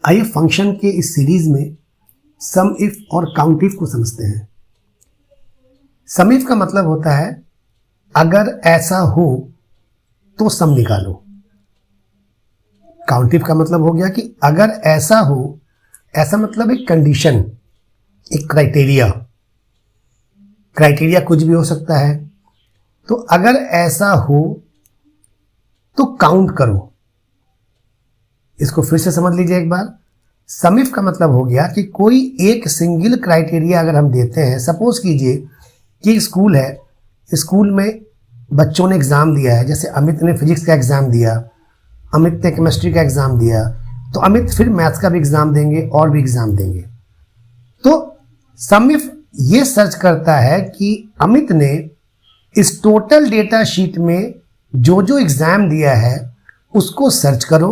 आइए फंक्शन के इस सीरीज में सम इफ और काउंट इफ को समझते हैं। सम इफ का मतलब होता है अगर ऐसा हो तो सम निकालो। काउंट इफ का मतलब हो गया कि अगर ऐसा हो, ऐसा मतलब एक कंडीशन, एक क्राइटेरिया कुछ भी हो सकता है। तो अगर ऐसा हो तो काउंट करो। इसको फिर से समझ लीजिए एक बार। सम इफ का मतलब हो गया कि कोई एक सिंगल क्राइटेरिया अगर हम देते हैं, सपोज कीजिए कि स्कूल है, स्कूल में बच्चों ने एग्जाम दिया है, जैसे अमित ने फिजिक्स का एग्जाम दिया, अमित ने केमिस्ट्री का एग्जाम दिया, तो अमित फिर मैथ्स का भी एग्जाम देंगे और भी एग्जाम देंगे। तो सम इफ ये सर्च करता है कि अमित ने इस टोटल डेटा शीट में जो जो एग्जाम दिया है उसको सर्च करो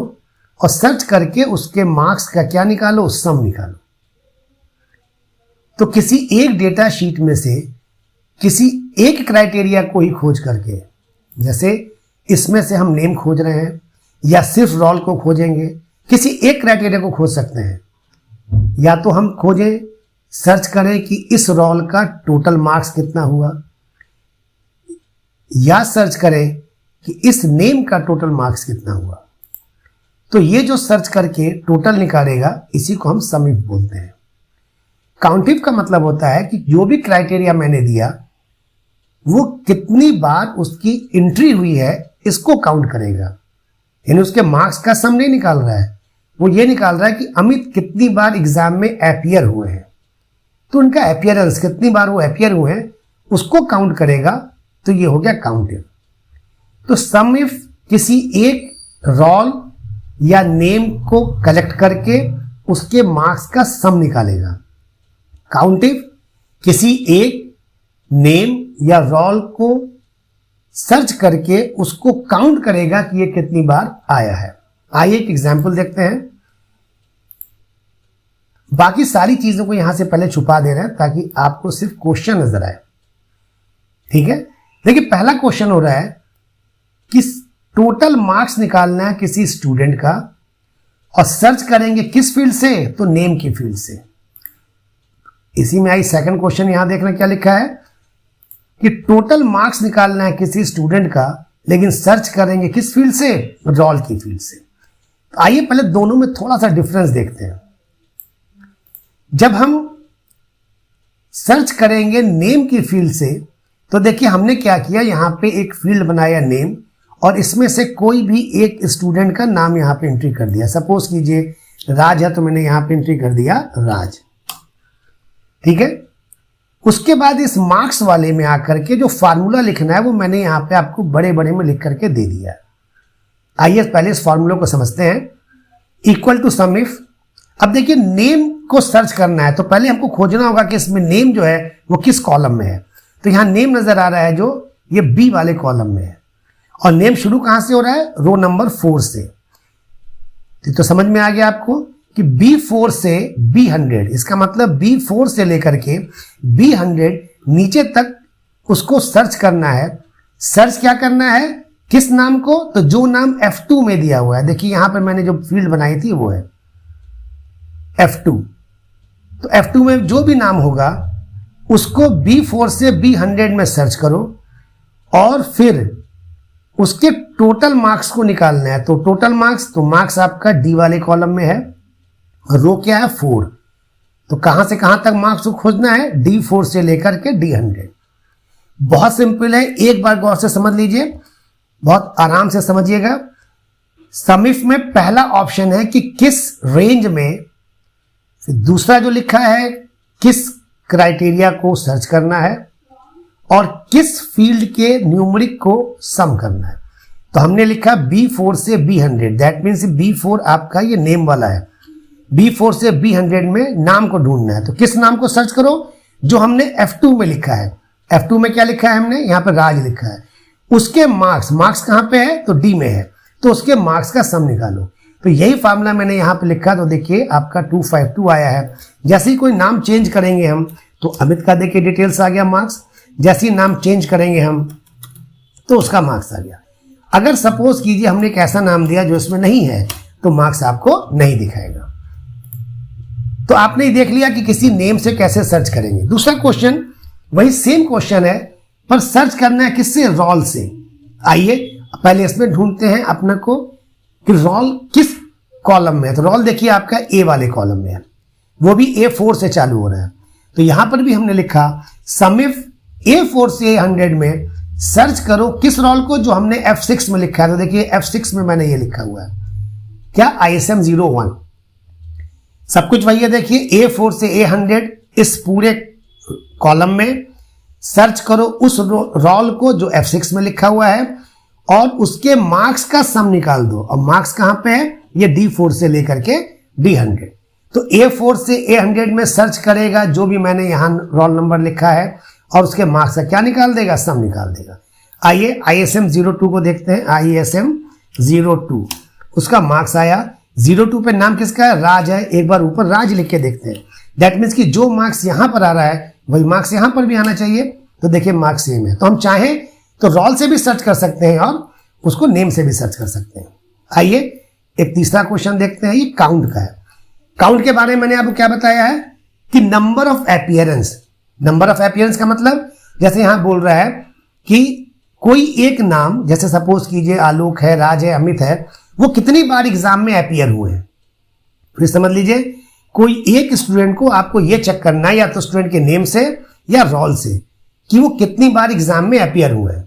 और सर्च करके उसके मार्क्स का क्या निकालो, सम निकालो। तो किसी एक डेटा शीट में से किसी एक क्राइटेरिया को ही खोज करके, जैसे इसमें से हम नेम खोज रहे हैं या सिर्फ रोल को खोजेंगे, किसी एक क्राइटेरिया को खोज सकते हैं। या तो हम खोजें, सर्च करें कि इस रोल का टोटल मार्क्स कितना हुआ, या सर्च करें कि इस नेम का टोटल मार्क्स कितना हुआ। तो ये जो सर्च करके टोटल निकालेगा, इसी को हम सम इफ बोलते हैं। काउंट इफ का मतलब होता है कि जो भी क्राइटेरिया मैंने दिया वो कितनी बार उसकी एंट्री हुई है इसको काउंट करेगा। यानी उसके मार्क्स का सम नहीं निकाल रहा है, वो ये निकाल रहा है कि अमित कितनी बार एग्जाम में अपीयर हुए हैं, तो उनका अपीयरेंस कितनी बार वो अपीयर हुए हैं उसको काउंट करेगा। तो ये हो गया काउंट इफ। तो सम इफ किसी एक रोल या नेम को कलेक्ट करके उसके मार्क्स का सम निकालेगा। काउंट इफ किसी एक नेम या रोल को सर्च करके उसको काउंट करेगा कि ये कितनी बार आया है। आइए एक एग्जांपल देखते हैं। बाकी सारी चीजों को यहां से पहले छुपा दे रहे हैं ताकि आपको सिर्फ क्वेश्चन नजर आए। ठीक है, देखिए पहला क्वेश्चन हो रहा है कि टोटल मार्क्स निकालना है किसी स्टूडेंट का और सर्च करेंगे किस फील्ड से, तो नेम की फील्ड से। इसी में आई सेकंड क्वेश्चन, यहां देखना क्या लिखा है कि टोटल मार्क्स निकालना है किसी स्टूडेंट का, लेकिन सर्च करेंगे किस फील्ड से, रोल की फील्ड से। तो आइए पहले दोनों में थोड़ा सा डिफरेंस देखते हैं। जब हम सर्च करेंगे नेम की फील्ड से, तो देखिए हमने क्या किया, यहां पे एक फील्ड बनाया नेम और इसमें से कोई भी एक स्टूडेंट का नाम यहां पे एंट्री कर दिया। सपोज कीजिए राज है तो मैंने यहां पे एंट्री कर दिया राज। ठीक है, उसके बाद इस मार्क्स वाले में आकर के जो फार्मूला लिखना है वो मैंने यहां पे आपको बड़े बड़े में लिख करके दे दिया। आइए पहले इस फार्मूला को समझते हैं। Equal to sum if. अब देखिए नेम को सर्च करना है तो पहले हमको खोजना होगा कि इसमें नेम जो है वो किस कॉलम में है। तो यहां नेम नजर आ रहा है जो ये बी वाले कॉलम में है, और नेम शुरू कहां से हो रहा है, रो नंबर 4 से। तो समझ में आ गया आपको कि B4 से B100, इसका मतलब B4 से लेकर के B100 नीचे तक उसको सर्च करना है। सर्च क्या करना है, किस नाम को, तो जो नाम F2 में दिया हुआ है। देखिए यहां पर मैंने जो फील्ड बनाई थी वो है F2। तो F2 में जो भी नाम होगा उसको B4 से B100 में सर्च करो और फिर उसके टोटल मार्क्स को निकालना है। तो टोटल मार्क्स, तो मार्क्स आपका D वाले कॉलम में है, रो क्या है 4। तो कहां से कहां तक मार्क्स को खोजना है, D4 से लेकर के D100। बहुत सिंपल है, एक बार गौर से समझ लीजिए, बहुत आराम से समझिएगा। सम इफ में पहला ऑप्शन है कि किस रेंज में, फिर दूसरा जो लिखा है किस क्राइटेरिया को सर्च करना है और किस फील्ड के न्यूमरिक को सम करना है। तो हमने लिखा B4 से B100, दैट मीन्स B4 आपका ये नेम वाला है। B4 से B100 में नाम को ढूंढना है, तो किस नाम को सर्च करो, जो हमने F2 में लिखा है। F2 में क्या लिखा है हमने, यहाँ पे राज लिखा है। उसके मार्क्स कहाँ पे है, तो D में है, तो उसके मार्क्स का सम निकालो। तो यही फार्मूला मैंने यहाँ पे लिखा। तो देखिए आपका 252 आया है। जैसे ही कोई नाम चेंज करेंगे हम, तो अमित का देखिए डिटेल्स आ गया मार्क्स। जैसे ही नाम चेंज करेंगे हम तो उसका मार्क्स आ गया। अगर सपोज कीजिए हमने एक ऐसा नाम दिया जो इसमें नहीं है, तो मार्क्स आपको नहीं दिखाएगा। तो आपने देख लिया कि किसी नेम से कैसे सर्च करेंगे। दूसरा क्वेश्चन वही सेम क्वेश्चन है, पर सर्च करना है किससे, रोल से। आइए पहले इसमें ढूंढते हैं अपने को कि रोल किस कॉलम में है। तो रोल देखिए आपका ए वाले कॉलम में है, वो भी A4 से चालू हो रहा है। तो यहां पर भी हमने लिखा समिफ A4 से A100 में सर्च करो किस रोल को, जो हमने F6 में लिखा है। तो देखिए F6 में मैंने ये लिखा हुआ है क्या, ISM 01। सब कुछ वही है, देखिए A4 से A100 इस पूरे कॉलम में सर्च करो उस रोल को जो F6 में लिखा हुआ है और उसके मार्क्स का सम निकाल दो। और मार्क्स कहां पे है, ये D4 से लेकर के D100। तो A4 से A100 में सर्च करेगा जो भी मैंने यहां रोल नंबर लिखा है और उसके मार्क्स का क्या निकाल देगा, सम निकाल देगा। आइए ISM 02 को देखते हैं। ISM 02 उसका मार्क्स आया 02 पे नाम किसका है, राज है। एक बार ऊपर राज लिख के देखते हैं। दैट मीन्स कि जो मार्क्स यहां पर आ रहा है वही मार्क्स यहां पर भी आना चाहिए। तो देखिए मार्क्स सेम है। तो हम चाहें तो रोल से भी सर्च कर सकते हैं और उसको नेम से भी सर्च कर सकते हैं। आइए एक तीसरा क्वेश्चन देखते हैं, ये काउंट का है। काउंट के बारे में मैंने आपको क्या बताया है कि number of appearance. Number of appearance का मतलब जैसे यहां बोल रहा है कि कोई एक नाम, जैसे सपोज कीजिए आलोक है, राज है, अमित है, वो कितनी बार एग्जाम में अपीयर हुए हैं। फिर समझ लीजिए कोई एक स्टूडेंट को आपको ये चेक करना है या तो स्टूडेंट के नेम से या रोल से कि वो कितनी बार एग्जाम में अपीयर हुए हैं।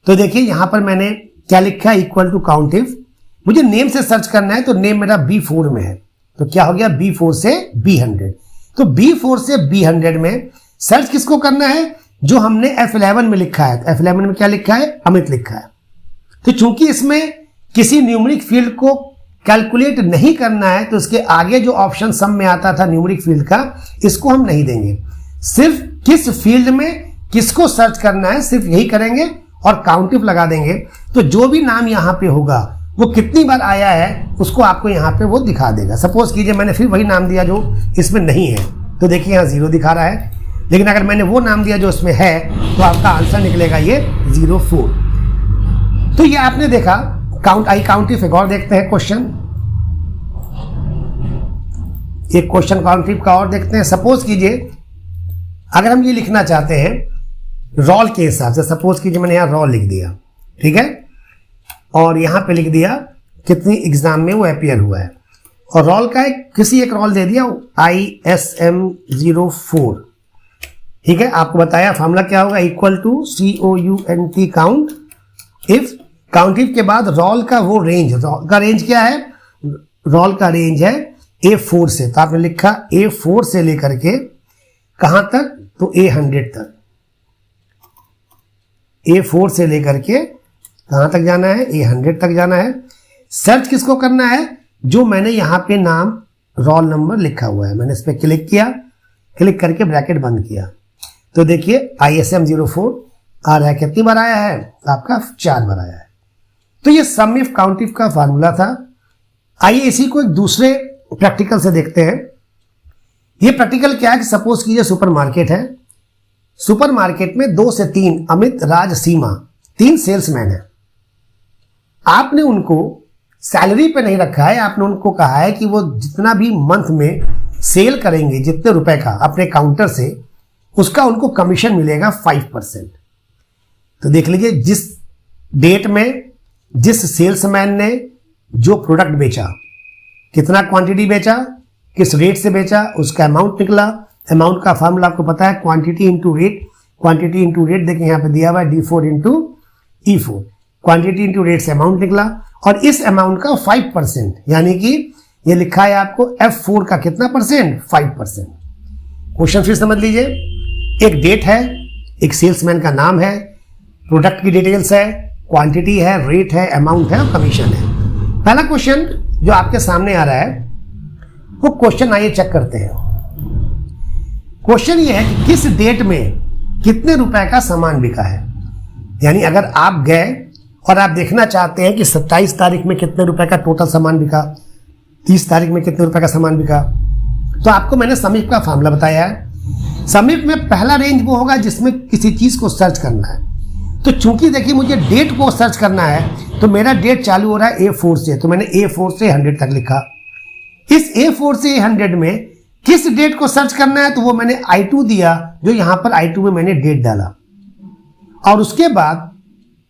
तो देखिए यहां पर मैंने क्या लिखा है, इक्वल टू काउंट इफ। मुझे नेम से सर्च करना है तो नेम मेरा B4 में है, तो क्या हो गया B4 से B100। तो B4 से B100 में सर्च किसको करना है, जो हमने F11 में लिखा है। तो F11 में क्या लिखा है, अमित लिखा है। तो चूंकि इसमें किसी न्यूमेरिक फील्ड को कैलकुलेट नहीं करना है तो इसके आगे जो ऑप्शन सम में आता था न्यूमेरिक फील्ड का, इसको हम नहीं देंगे। सिर्फ किस फील्ड में किसको सर्च करना है सिर्फ यही करेंगे और काउंट इफ लगा देंगे। तो जो भी नाम यहां पे होगा वो कितनी बार आया है उसको आपको यहां पे वो दिखा देगा। सपोज कीजिए मैंने फिर वही नाम दिया जो इसमें नहीं है, तो देखिए यहां 0 दिखा रहा है। लेकिन अगर मैंने वो नाम दिया जो इसमें है तो आपका आंसर निकलेगा ये 04। तो ये आपने देखा काउंट इफ। एक और देखते हैं क्वेश्चन, एक क्वेश्चन काउंट इफ का और देखते हैं। सपोज कीजिए अगर हम ये लिखना चाहते हैं रोल के हिसाब से, सपोज कीजिए मैंने यहां रोल लिख दिया, ठीक है, और यहां पे लिख दिया कितनी एग्जाम में वो अपीयर हुआ है, और रोल का किसी एक रोल दे दिया ISM 04, ठीक है। आपको बताया फॉर्मूला क्या होगा, equal to COUNT count if. Count if के बाद रोल का वो रेंज, रोल का रेंज क्या है, रोल का रेंज है A4 से। तो आपने लिखा A4 से लेकर के कहां तक, तो A100 तक। A4 से लेकर के कहां तक जाना है, A100 तक जाना है। सर्च किसको करना है, जो मैंने यहां पे नाम रोल नंबर लिखा हुआ है, मैंने इस पर क्लिक किया, क्लिक करके ब्रैकेट बंद किया। तो देखिए ISM 04 आ रहा है। कितनी बार आया है, आपका 4 बार आया है। तो ये सम इफ काउंट इफ का फार्मूला था। आइए इसी को एक दूसरे प्रैक्टिकल से देखते हैं। ये प्रैक्टिकल क्या है कि सपोज कीजिए सुपरमार्केट है। सुपरमार्केट में 2 से 3 अमित, राज, सीमा 3 सेल्समैन है। आपने उनको सैलरी पे नहीं रखा है, आपने उनको कहा है कि वो जितना भी मंथ में सेल करेंगे जितने रुपए का अपने काउंटर से, उसका उनको कमीशन मिलेगा 5%। तो देख लीजिए जिस डेट में जिस सेल्समैन ने जो प्रोडक्ट बेचा, कितना क्वांटिटी बेचा, किस रेट से बेचा, उसका अमाउंट निकला। अमाउंट का फॉर्मूला आपको पता है, quantity into rate. Quantity into rate देखिए यहाँ पे दिया हुआ है D4 into E4। Quantity into rate से अमाउंट निकला और इस अमाउंट का 5%, यानी कि ये लिखा है आपको F4 का कितना परसेंट, 5%। क्वेश्चन फिर समझ लीजिए, एक डेट है, एक सेल्समैन का नाम है, प्रोडक्ट की डिटेल्स है, क्वांटिटी है, रेट है, अमाउंट है और कमीशन है। पहला क्वेश्चन जो आपके सामने आ रहा है वो क्वेश्चन आइए चेक करते हैं। क्वेश्चन ये है कि किस डेट में कितने रुपए का सामान बिका है। यानी अगर आप गए और आप देखना चाहते हैं कि 27 तारीख में कितने रुपए का टोटल सामान बिका, 30 तारीख में कितने रुपए का सामान बिका, तो आपको मैंने समीप का फार्मूला बताया है। समीप में पहला रेंज वो होगा जिसमें किसी चीज को सर्च करना है। तो चूंकि देखिए मुझे डेट को सर्च करना है तो मेरा डेट चालू हो रहा है A4 से, तो मैंने A4 से 100 तक लिखा। इस A4 से 100 में किस डेट को सर्च करना है, तो वो मैंने I2 दिया, जो यहां पर I2 में मैंने डेट डाला। और उसके बाद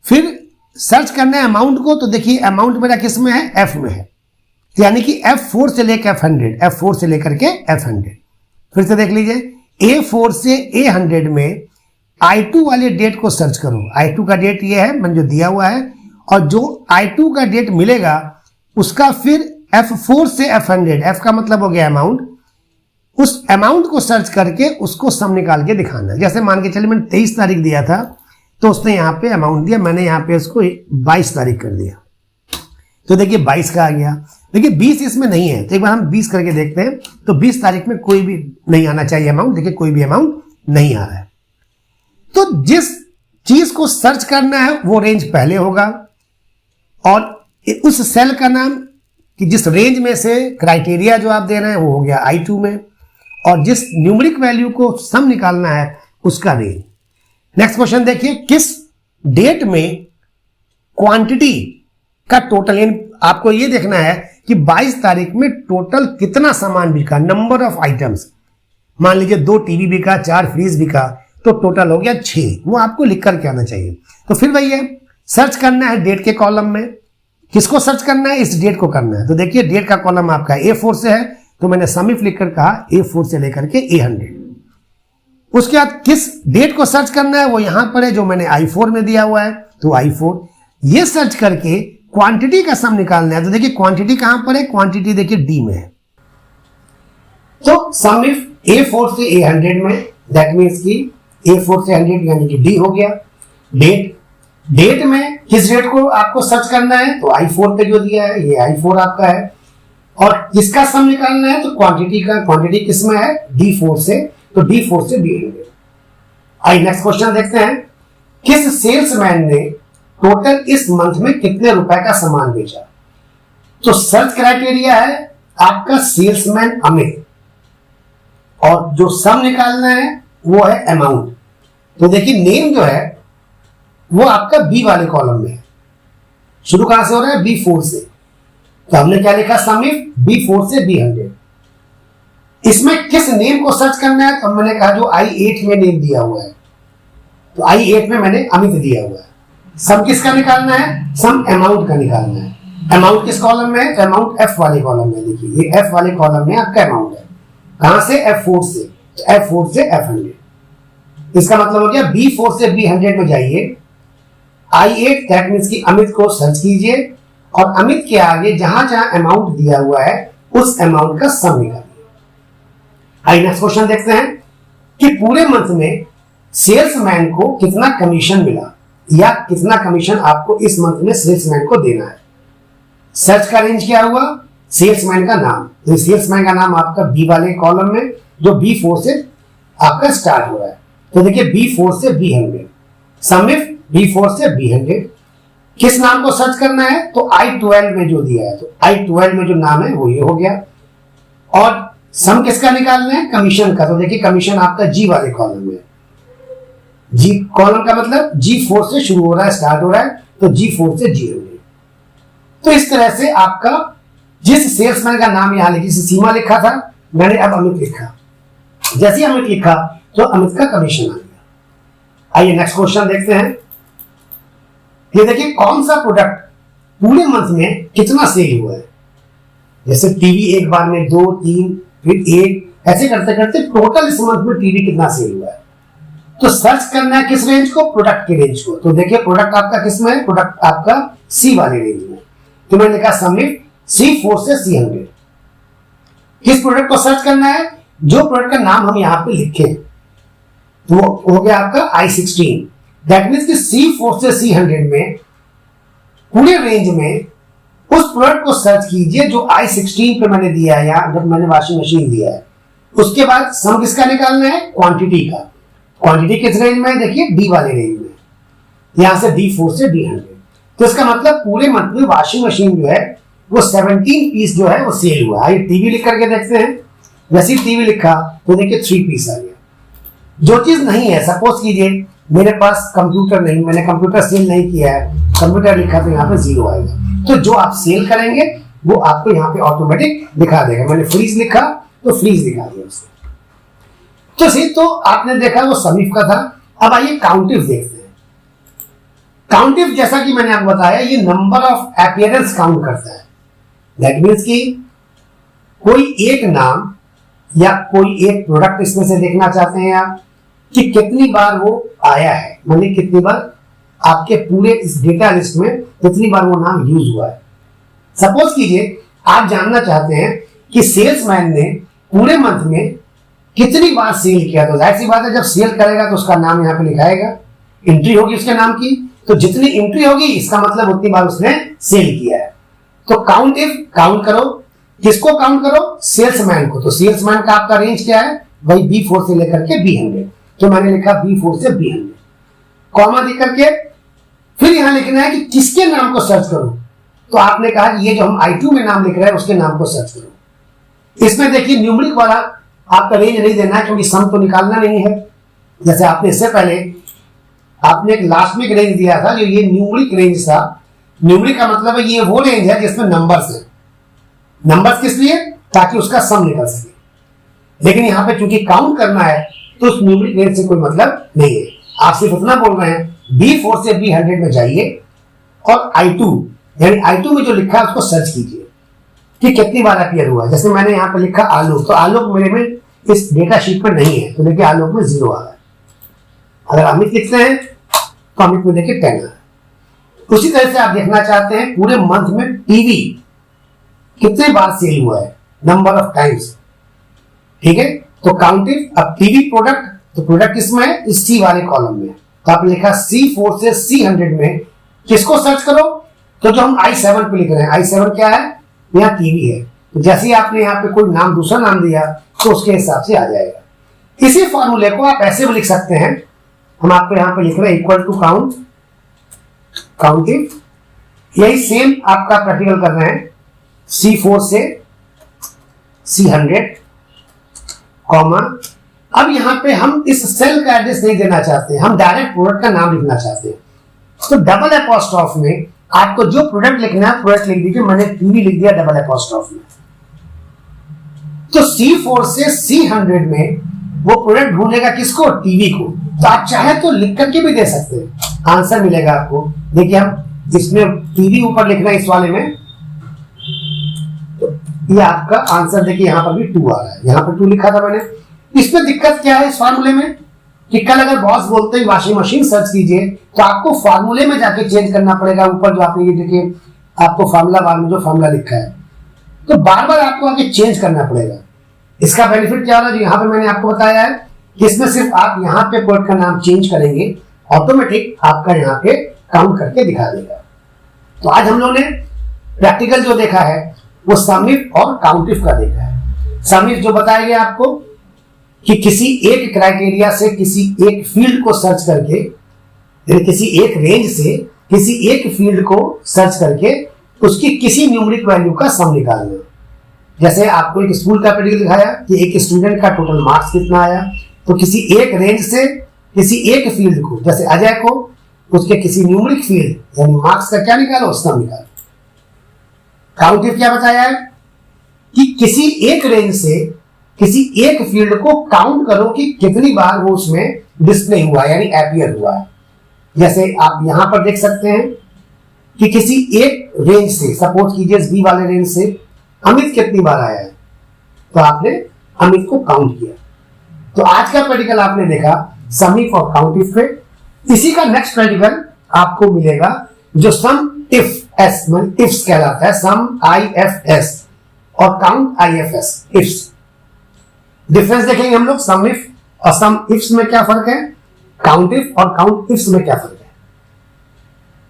फिर सर्च करना है अमाउंट को, तो देखिए अमाउंट मेरा किस में है, F में है, यानी कि F4 से लेकर F100, F4 से लेकर के F100। फिर से देख लीजिए, A4 से A100 में I2 वाले डेट को सर्च करो। I2 का डेट ये है मैंने जो दिया हुआ है, और जो I2 का डेट मिलेगा उसका फिर F4 से F100, F का मतलब हो गया अमाउंट, उस अमाउंट को सर्च करके उसको सम निकाल के दिखाना है। जैसे मान के चलिए मैंने 23 तारीख दिया था, तो उसने यहाँ पे अमाउंट दिया, मैंने यहाँ पे उसको 22 तारीख कर दिया, तो देखिए 22 का आ गया। देखिए 20 इसमें नहीं है, तो एक बार हम 20 करके देखते हैं। तो 20 तारीख में कोई भी नहीं आना चाहिए अमाउंट, देखिए कोई भी अमाउंट नहीं आ रहा है। तो जिस चीज को सर्च करना है वो रेंज पहले होगा, और उस सेल का नाम कि जिस रेंज में से क्राइटेरिया जो आप दे रहे हैं वो हो गया I2 में, और जिस न्यूमेरिक वैल्यू को सम निकालना है उसका रेंज। नेक्स्ट क्वेश्चन देखिए, किस डेट में क्वांटिटी का टोटल, आपको ये देखना है कि 22 तारीख में टोटल कितना सामान बिका, नंबर ऑफ आइटम्स। मान लीजिए 2 टीवी बिका, 4 फ्रिज बिका, तो टोटल हो गया 6, वो आपको लिख करके आना चाहिए। तो फिर वही है, सर्च करना है डेट के कॉलम में, किसको सर्च करना है, इस डेट को करना है। तो देखिए डेट का कॉलम आपका A4 से है, तो मैंने सम इफ लिखकर कहा A4 से लेकर के A100। उसके बाद किस डेट को सर्च करना है वो यहां पर है, जो मैंने I4 में दिया हुआ है, तो I4 ये सर्च करके क्वांटिटी का सम निकालना है। तो देखिए क्वांटिटी कहां पर है, क्वांटिटी देखिए D में है, तो सम इफ A4 से A100 में, दैट मीन्स कि A4 से 100 यानी कि D हो गया। डेट में किस डेट को आपको सर्च करना है, तो I4 पे जो दिया है ये I4 आपका है, और किसका सम निकालना है, तो क्वांटिटी का, क्वांटिटी किस में है, D4 से, तो D4 से B100। आइए नेक्स्ट क्वेश्चन देखते हैं, किस सेल्समैन ने टोटल इस मंथ में कितने रुपए का सामान बेचा। तो सर्च क्राइटेरिया है आपका सेल्समैन अमित, और जो सम निकालना है वो है अमाउंट। तो देखिए नेम जो है वो आपका बी वाले कॉलम में है, शुरू कहां से हो रहा है, B4 से, तो हमने क्या लिखा, सम इफ B4 से B100। इसमें किस नेम को सर्च करना है, तो मैंने कहा जो I8 में नेम दिया हुआ है, तो I8 में मैंने अमित दिया हुआ है। सम किसका निकालना है, सम अमाउंट का निकालना है। अमाउंट किस कॉलम में है, अमाउंट F वाले कॉलम में, देखिए ये F वाले कॉलम में आपका अमाउंट है, कहां से, F4 से, तो F4 से F100। इसका मतलब हो गया B4 से B100 में जाइए, I8 दैट मींस कि अमित को सर्च कीजिए, और अमित के आगे जहां जहां अमाउंट दिया हुआ है उस अमाउंट का सम निकालिए। आइए नेक्स्ट क्वेश्चन देखते हैं कि पूरे मंथ में सेल्समैन को कितना कमीशन मिला, या कितना कमीशन आपको इस मंथ में सेल्समैन को देना है। सर्च का रेंज क्या हुआ, सेल्समैन का नाम, तो सेल्समैन का नाम आपका बी वाले कॉलम में, जो B4 से आपका स्टार्ट हो रहा है। तो देखिए B4 से B100, सम इफ B4 से B100। किस नाम को सर्च करना है, तो I12 में जो दिया है, तो I12 में जो नाम है वो ये हो गया। और सम किसका निकालना है, कमीशन का, तो देखिए कमीशन आपका G वाले कॉलम में, G कॉलम का मतलब G4 से शुरू हो रहा है, स्टार्ट हो रहा है, तो G4 से G100। तो इस तरह से आपका जिस सेल्समैन का नाम यहां लिखी, सीमा लिखा था, मैंने अब अमित लिखा, जैसे ही अमित लिखा तो अमित का कमीशन आ गया। आइए नेक्स्ट क्वेश्चन देखते हैं, ये देखिए कौन सा प्रोडक्ट पूरे मंथ में कितना सेल हुआ है। जैसे टीवी एक बार में 2, 3, फिर 1, ऐसे करते करते टोटल इस मंथ में टीवी कितना सेल हुआ है। तो सर्च करना है किस रेंज को, प्रोडक्ट के रेंज को। तो देखिए प्रोडक्ट आपका किस में है, प्रोडक्ट आपका सी वाले रेंज में, तो मैंने लिखा समिट C4 से C100। किस प्रोडक्ट को सर्च करना है, जो प्रोडक्ट का नाम हम यहां पे लिखे, तो हो गया आपका I16। दैट मीन्स कि C4 से C100 में पूरे रेंज में उस प्रोडक्ट को सर्च कीजिए जो I16 पे मैंने दिया है, या जब मैंने वॉशिंग मशीन दिया है। उसके बाद सम किसका निकालना है, क्वांटिटी का। क्वांटिटी किस रेंज में है, देखिए D वाले रेंज में, यहां से D4 से D100। तो इसका मतलब पूरे मंथ में वॉशिंग मशीन जो है वो 17 पीस जो है वो सेल हुआ है। टीवी लिख करके देखते हैं, वैसे टीवी लिखा तो देखिए 3 पीस आ गया। जो चीज नहीं है, सपोज कीजिए मेरे पास कंप्यूटर नहीं, मैंने कंप्यूटर सेल नहीं किया है, कंप्यूटर लिखा तो यहाँ पे 0 आएगा। तो जो आप सेल करेंगे वो आपको यहाँ पे ऑटोमेटिक दिखा देगा। मैंने फ्रिज लिखा तो फ्रीज दिखा दिया उसने। तो सी तो आपने देखा वो समीफ का था। अब आइए काउंटिव देखते हैं। काउंटिव जैसा कि मैंने आपको बताया ये नंबर ऑफ अपीयरेंस काउंट करता है। दैट मीन्स कि कोई एक नाम या कोई एक प्रोडक्ट इसमें से देखना चाहते हैं आप कि कितनी बार वो आया है, मतलब कितनी बार आपके पूरे इस डेटा लिस्ट में कितनी बार वो नाम यूज हुआ है। सपोज कीजिए आप जानना चाहते हैं कि सेल्समैन ने पूरे मंथ में कितनी बार सेल किया, तो जाहिर सी बात है जब सेल करेगा तो उसका नाम यहाँ पे लिखाएगा, एंट्री होगी उसके नाम की, तो जितनी एंट्री होगी इसका मतलब उतनी बार उसने सेल किया है। तो काउंट इफ काउंट करो, किसको काउंट करो? सेल्समैन को। तो सेल्समैन का आपका रेंज क्या है? वही B4 से लेकर के B100। तो मैंने लिखा B4 से B100 कॉमा देकर के फिर यहां लिखना है कि किसके नाम को सर्च करो। तो आपने कहा कि ये जो हम I2 में नाम लिख रहे हैं उसके नाम को सर्च करो। इसमें देखिए न्यूमरिक वाला आपका रेंज नहीं देना है क्योंकि सम तो निकालना नहीं है। जैसे आपने इससे पहले आपने एक लास्ट में रेंज दिया था जो ये न्यूमरिक रेंज था। न्यूमरिक का मतलब है ये वो रेंज है जिसमें नंबर्स है। नंबर्स किस लिए? ताकि उसका सम निकल सके। लेकिन यहां पे चूंकि काउंट करना है तो उस न्यूमरिक रेंज से कोई मतलब नहीं है। आप सिर्फ इतना बोल रहे हैं B4 से B100 में जाइए और I2 यानी I2 में जो लिखा है उसको सर्च कीजिए कि कितनी बार अपीयर हुआ। जैसे मैंने यहाँ पे लिखा आलोक, तो आलोक मेरे में इस डेटा शीट में नहीं है, तो देखिए आलोक में 0 आ रहा है। अगर अमित लिखते हैं तो अमित में देखिए 10 आ रहा है। उसी तरह से आप देखना चाहते हैं पूरे मंथ में टीवी कितने बार सेल हुआ है, नंबर ऑफ टाइम्स। ठीक है, तो काउंटिंग। अब टीवी प्रोडक्ट, तो प्रोडक्ट किसमें है? इस सी वाले कॉलम में। तो आपने लिखा C4 से C100 में किसको सर्च करो? तो जो हम I7 पे लिख रहे हैं, I7 क्या है? यहाँ टीवी है। तो जैसे ही आपने यहाँ पे कोई नाम दूसरा नाम दिया तो उसके हिसाब से आ जाएगा। इसी फॉर्मूले को आप ऐसे भी लिख सकते हैं। हम आपको यहाँ पे लिख रहे हैं इक्वल टू काउंट काउंटिंग। यही सेम आपका प्रैक्टिकल कर रहे हैं C4 से C100 कॉमा। अब यहां पे हम इस सेल का एड्रेस नहीं देना चाहते, हम डायरेक्ट प्रोडक्ट का नाम लिखना चाहते हैं। तो डबल एपोस्ट्रोफ में आपको जो प्रोडक्ट लिखना है प्रोडक्ट लिख दीजिए। मैंने टीवी लिख दिया डबल एपोस्ट्रोफ में। तो C4 से C100 में वो प्रोडक्ट ढूंढेगा किसको? टीवी को। तो आप चाहे तो लिख करके भी दे सकते हैं, आंसर मिलेगा आपको। देखिए हम इसमें टीवी ऊपर लिखना है इस वाले में, ये आपका आंसर देखिए यहां पर भी 2 आ रहा है। यहां पर 2 लिखा था मैंने। इसमें दिक्कत क्या है इस फार्मूले में कि कल अगर बॉस बोलते हैं वॉशिंग मशीन सर्च कीजिए तो आपको फार्मूले में जाके चेंज करना पड़ेगा। ऊपर जो आपने ये देखिए आपको फार्मूला बार में जो फार्मूला लिखा है तो बार बार आपको आगे चेंज करना पड़ेगा। इसका बेनिफिट क्या होगा? जो यहाँ पे मैंने आपको बताया है कि इसमें सिर्फ आप यहाँ पे कोड का नाम चेंज करेंगे, ऑटोमेटिक आपका यहाँ पे काउंट करके दिखा देगा। तो आज हम लोगों ने प्रैक्टिकल जो देखा है वो समिफ और काउंटिव का देखा है। समिफ जो बताया गया आपको कि किसी एक क्राइटेरिया से किसी एक फील्ड को सर्च करके, किसी एक रेंज से किसी एक फील्ड को सर्च करके उसकी किसी न्यूमेरिक वैल्यू का सम निकालना। जैसे आपको एक स्कूल का प्रैक्टिकल दिखाया कि एक स्टूडेंट का टोटल मार्क्स कितना आया, तो किसी एक रेंज से किसी एक फील्ड को, जैसे अजय को उसके किसी न्यूमेरिक फील्ड यानी मार्क्स का क्या निकालो, सम निकालो। काउंटिव क्या बताया है कि किसी एक रेंज से किसी एक फील्ड को काउंट करो कि कितनी बार वो उसमें डिस्प्ले हुआ यानी अपीयर हुआ है। जैसे आप यहां पर देख सकते हैं कि किसी एक रेंज से, सपोज कीजिए बी वाले रेंज से अमित कितनी बार आया है, तो आपने अमित को काउंट किया। तो आज का प्रैक्टिकल आपने देखा समिफ और काउंटिव पे। इसी का नेक्स्ट प्रैक्टिकल आपको मिलेगा जो सम इफ एस इफ्स कहलाता है, सम IFS और काउंट IFS इफ्स। डिफरेंस देखेंगे हम लोग सम इफ और सम इफ्स में क्या फर्क है, काउंटिव और काउंट इफ्स में क्या फर्क है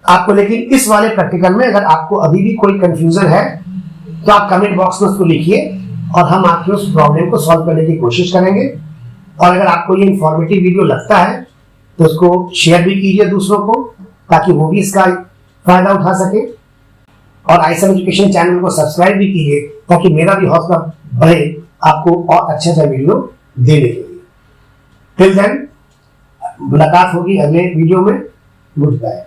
आपको। लेकिन इस वाले प्रैक्टिकल में अगर आपको अभी भी कोई कंफ्यूजन है तो आप कमेंट बॉक्स में उसको लिखिए और हम आपके उस प्रॉब्लम को सॉल्व करने की कोशिश करेंगे। और अगर आपको ये इंफॉर्मेटिव वीडियो लगता है तो उसको शेयर भी कीजिए दूसरों को, ताकि वो भी इसका फायदा उठा सके। और आईएसएम एजुकेशन चैनल को सब्सक्राइब भी कीजिए ताकि मेरा भी हौसला बढ़े आपको और अच्छा वीडियो देने के लिए। टिल देन मुलाकात होगी अगले वीडियो में। Good bye.